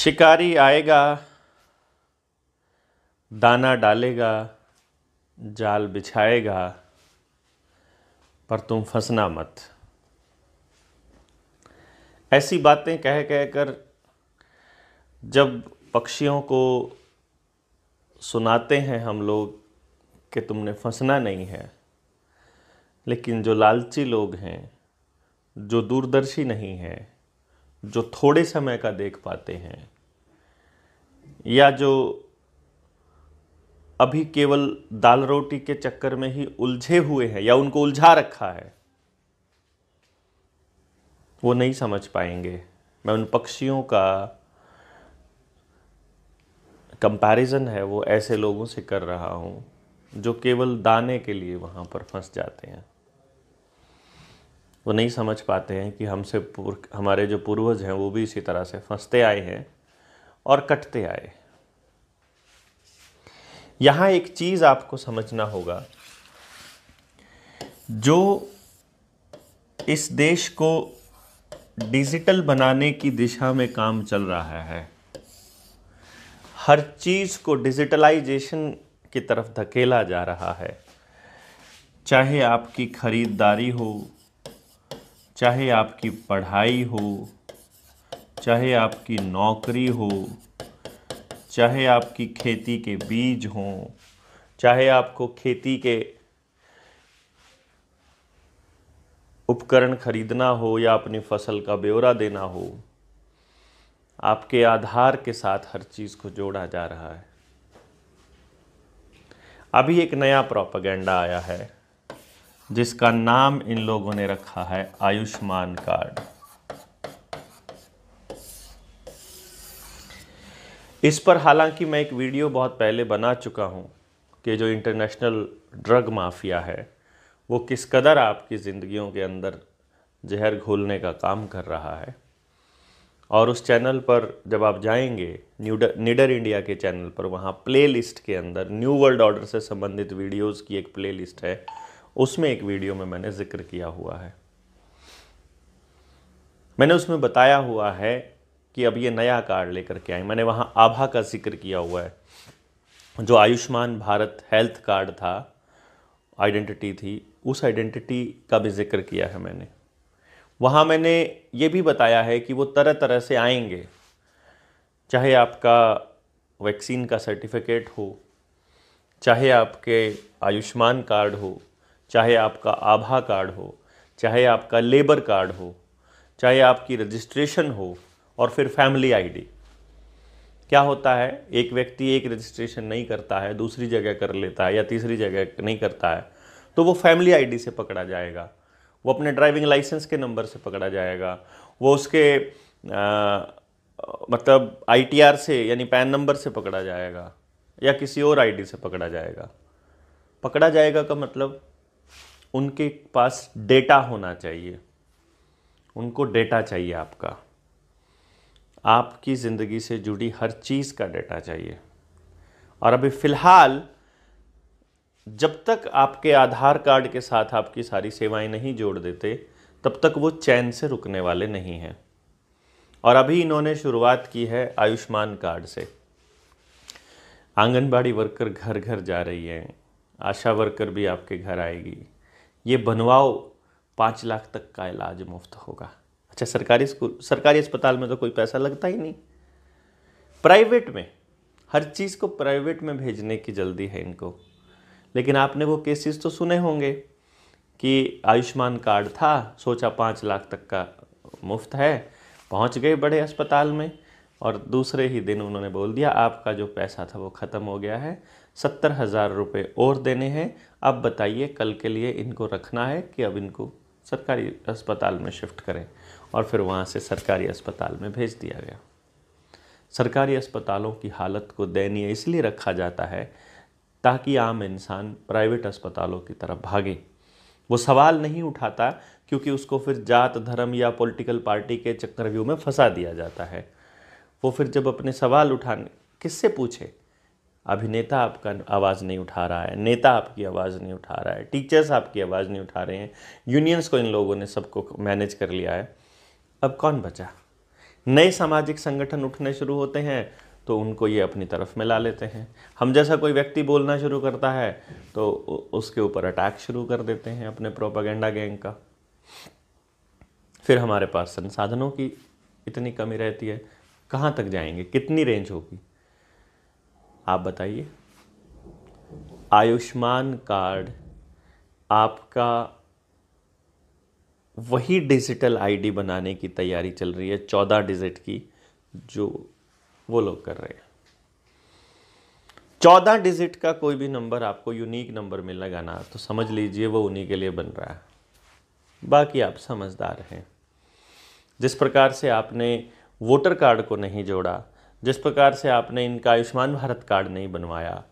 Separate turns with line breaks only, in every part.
शिकारी आएगा, दाना डालेगा, जाल बिछाएगा, पर तुम फंसना मत। ऐसी बातें कह कह कर जब पक्षियों को सुनाते हैं हम लोग कि तुमने फंसना नहीं है, लेकिन जो लालची लोग हैं, जो दूरदर्शी नहीं हैं, जो थोड़े समय का देख पाते हैं, या जो अभी केवल दाल रोटी के चक्कर में ही उलझे हुए हैं या उनको उलझा रखा है, वो नहीं समझ पाएंगे। मैं उन पक्षियों का कंपैरिजन है वो ऐसे लोगों से कर रहा हूँ जो केवल दाने के लिए वहाँ पर फंस जाते हैं। वो नहीं समझ पाते हैं कि हमारे जो पूर्वज हैं वो भी इसी तरह से फंसते आए हैं और कटते आए। यहाँ एक चीज़ आपको समझना होगा, जो इस देश को डिजिटल बनाने की दिशा में काम चल रहा है, हर चीज़ को डिजिटलाइजेशन की तरफ धकेला जा रहा है। चाहे आपकी खरीदारी हो, चाहे आपकी पढ़ाई हो, चाहे आपकी नौकरी हो, चाहे आपकी खेती के बीज हों, चाहे आपको खेती के उपकरण खरीदना हो या अपनी फसल का ब्यौरा देना हो, आपके आधार के साथ हर चीज़ को जोड़ा जा रहा है। अभी एक नया प्रोपेगेंडा आया है जिसका नाम इन लोगों ने रखा है आयुष्मान कार्ड। इस पर हालांकि मैं एक वीडियो बहुत पहले बना चुका हूं कि जो इंटरनेशनल ड्रग माफिया है वो किस कदर आपकी ज़िंदगियों के अंदर जहर घोलने का काम कर रहा है। और उस चैनल पर जब आप जाएंगे, निडर इंडिया के चैनल पर, वहाँ प्ले लिस्ट के अंदर न्यू वर्ल्ड ऑर्डर से संबंधित वीडियोस की एक प्ले लिस्ट है, उसमें एक वीडियो में मैंने जिक्र किया हुआ है। मैंने उसमें बताया हुआ है कि अब ये नया कार्ड लेकर के आए। मैंने वहाँ आभा का जिक्र किया हुआ है, जो आयुष्मान भारत हेल्थ कार्ड था, आइडेंटिटी थी, उस आइडेंटिटी का भी जिक्र किया है मैंने। वहाँ मैंने ये भी बताया है कि वो तरह तरह से आएंगे, चाहे आपका वैक्सीन का सर्टिफिकेट हो, चाहे आपके आयुष्मान कार्ड हो, चाहे आपका आभा कार्ड हो, चाहे आपका लेबर कार्ड हो, चाहे आपकी रजिस्ट्रेशन हो, और फिर फैमिली आईडी। क्या होता है, एक व्यक्ति एक रजिस्ट्रेशन नहीं करता है, दूसरी जगह कर लेता है या तीसरी जगह नहीं करता है, तो वो फैमिली आईडी से पकड़ा जाएगा, वो अपने ड्राइविंग लाइसेंस के नंबर से पकड़ा जाएगा, वो उसके मतलब आईटीआर से यानी पैन नंबर से पकड़ा जाएगा, या किसी और आईडी से पकड़ा जाएगा। पकड़ा जाएगा का मतलब उनके पास डेटा होना चाहिए, उनको डेटा चाहिए, आपकी ज़िंदगी से जुड़ी हर चीज़ का डेटा चाहिए। और अभी फ़िलहाल जब तक आपके आधार कार्ड के साथ आपकी सारी सेवाएं नहीं जोड़ देते, तब तक वो चैन से रुकने वाले नहीं हैं। और अभी इन्होंने शुरुआत की है आयुष्मान कार्ड से। आंगनबाड़ी वर्कर घर घर जा रही हैं, आशा वर्कर भी आपके घर आएगी। ये बनवाओ, 5 लाख तक का इलाज मुफ्त होगा। अच्छा, सरकारी अस्पताल में तो कोई पैसा लगता ही नहीं, प्राइवेट में हर चीज़ को प्राइवेट में भेजने की जल्दी है इनको। लेकिन आपने वो केसेस तो सुने होंगे कि आयुष्मान कार्ड था, सोचा 5 लाख तक का मुफ्त है, पहुंच गए बड़े अस्पताल में, और दूसरे ही दिन उन्होंने बोल दिया आपका जो पैसा था वो ख़त्म हो गया है, 70,000 रुपये और देने हैं। अब बताइए कल के लिए इनको रखना है कि अब इनको सरकारी अस्पताल में शिफ्ट करें। और फिर वहाँ से सरकारी अस्पताल में भेज दिया गया। सरकारी अस्पतालों की हालत को दयनीय इसलिए रखा जाता है ताकि आम इंसान प्राइवेट अस्पतालों की तरफ भागे। वो सवाल नहीं उठाता क्योंकि उसको फिर जात धर्म या पॉलिटिकल पार्टी के चक्रव्यूह में फंसा दिया जाता है। वो फिर जब अपने सवाल उठाने, किससे पूछे? अभिनेता आपका आवाज़ नहीं उठा रहा है, नेता आपकी आवाज़ नहीं उठा रहा है, टीचर्स आपकी आवाज़ नहीं उठा रहे हैं, यूनियंस को इन लोगों ने सबको मैनेज कर लिया है। अब कौन बचा? नए सामाजिक संगठन उठने शुरू होते हैं तो उनको ये अपनी तरफ में ला लेते हैं। हम जैसा कोई व्यक्ति बोलना शुरू करता है तो उसके ऊपर अटैक शुरू कर देते हैं अपने प्रोपेगेंडा गैंग का। फिर हमारे पास संसाधनों की इतनी कमी रहती है, कहाँ तक जाएंगे, कितनी रेंज होगी, आप बताइए। आयुष्मान कार्ड आपका वही डिजिटल आईडी बनाने की तैयारी चल रही है 14 डिजिट की, जो वो लोग कर रहे हैं। 14 डिजिट का कोई भी नंबर आपको यूनिक नंबर मिल लगा ना, तो समझ लीजिए वो उन्हीं के लिए बन रहा है। बाकी आप समझदार हैं। जिस प्रकार से आपने वोटर कार्ड को नहीं जोड़ा, जिस प्रकार से आपने इनका आयुष्मान भारत कार्ड नहीं बनवाया,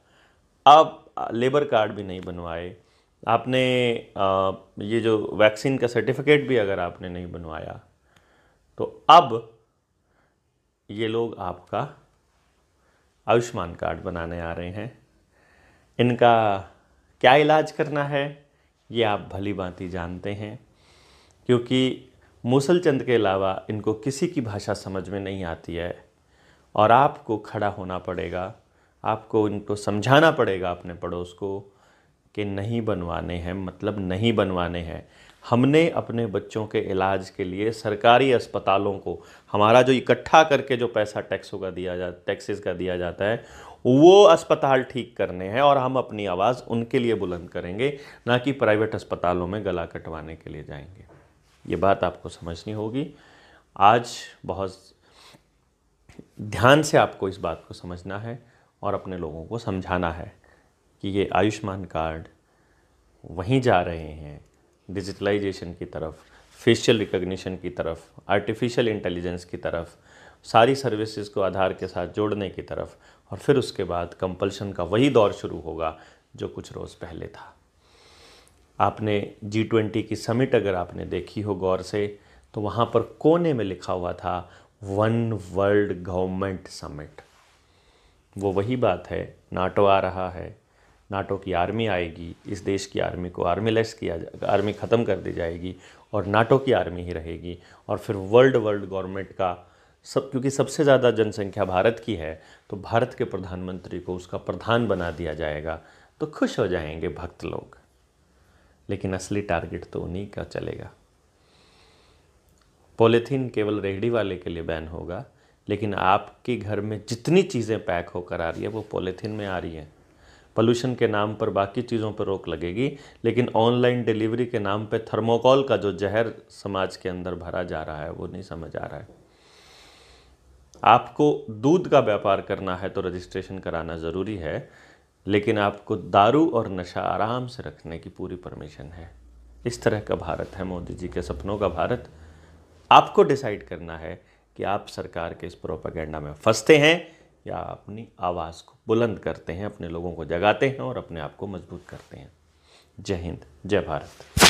आप लेबर कार्ड भी नहीं बनवाए, आपने ये जो वैक्सीन का सर्टिफिकेट भी अगर आपने नहीं बनवाया, तो अब ये लोग आपका आयुष्मान कार्ड बनाने आ रहे हैं। इनका क्या इलाज करना है ये आप भली भांति जानते हैं, क्योंकि मूसलचंद के अलावा इनको किसी की भाषा समझ में नहीं आती है और आपको खड़ा होना पड़ेगा, आपको इनको समझाना पड़ेगा अपने पड़ोस को कि नहीं बनवाने हैं, मतलब नहीं बनवाने हैं। हमने अपने बच्चों के इलाज के लिए सरकारी अस्पतालों को, हमारा जो इकट्ठा करके जो पैसा टैक्सेस का दिया जाता है, वो अस्पताल ठीक करने हैं और हम अपनी आवाज़ उनके लिए बुलंद करेंगे, ना कि प्राइवेट अस्पतालों में गला कटवाने के लिए जाएंगे। ये बात आपको समझनी होगी। आज बहुत ध्यान से आपको इस बात को समझना है और अपने लोगों को समझाना है कि ये आयुष्मान कार्ड वहीं जा रहे हैं डिजिटलाइजेशन की तरफ, फेशियल रिकग्निशन की तरफ, आर्टिफिशियल इंटेलिजेंस की तरफ, सारी सर्विसेज को आधार के साथ जोड़ने की तरफ, और फिर उसके बाद कंपल्शन का वही दौर शुरू होगा जो कुछ रोज़ पहले था। आपने G20 की समिट अगर आपने देखी हो गौर से, तो वहाँ पर कोने में लिखा हुआ था वन वर्ल्ड गवर्नमेंट समिट। वो वही बात है, नाटो आ रहा है, नाटो की आर्मी आएगी, इस देश की आर्मी को आर्मीलेस किया जाएगा, आर्मी ख़त्म कर दी जाएगी और नाटो की आर्मी ही रहेगी। और फिर वर्ल्ड गवर्नमेंट का क्योंकि सबसे ज़्यादा जनसंख्या भारत की है, तो भारत के प्रधानमंत्री को उसका प्रधान बना दिया जाएगा, तो खुश हो जाएंगे भक्त लोग। लेकिन असली टारगेट तो उन्हीं का चलेगा। पॉलीथीन केवल रेहड़ी वाले के लिए बैन होगा, लेकिन आपके घर में जितनी चीज़ें पैक होकर आ रही है वो पॉलीथीन में आ रही हैं। पोल्यूशन के नाम पर बाकी चीज़ों पर रोक लगेगी, लेकिन ऑनलाइन डिलीवरी के नाम पे थर्मोकोल का जो जहर समाज के अंदर भरा जा रहा है वो नहीं समझ आ रहा है। आपको दूध का व्यापार करना है तो रजिस्ट्रेशन कराना ज़रूरी है, लेकिन आपको दारू और नशा आराम से रखने की पूरी परमिशन है। इस तरह का भारत है मोदी जी के सपनों का भारत। आपको डिसाइड करना है कि आप सरकार के इस प्रोपेगेंडा में फंसते हैं या अपनी आवाज़ को बुलंद करते हैं, अपने लोगों को जगाते हैं और अपने आप को मजबूत करते हैं। जय हिंद, जय भारत।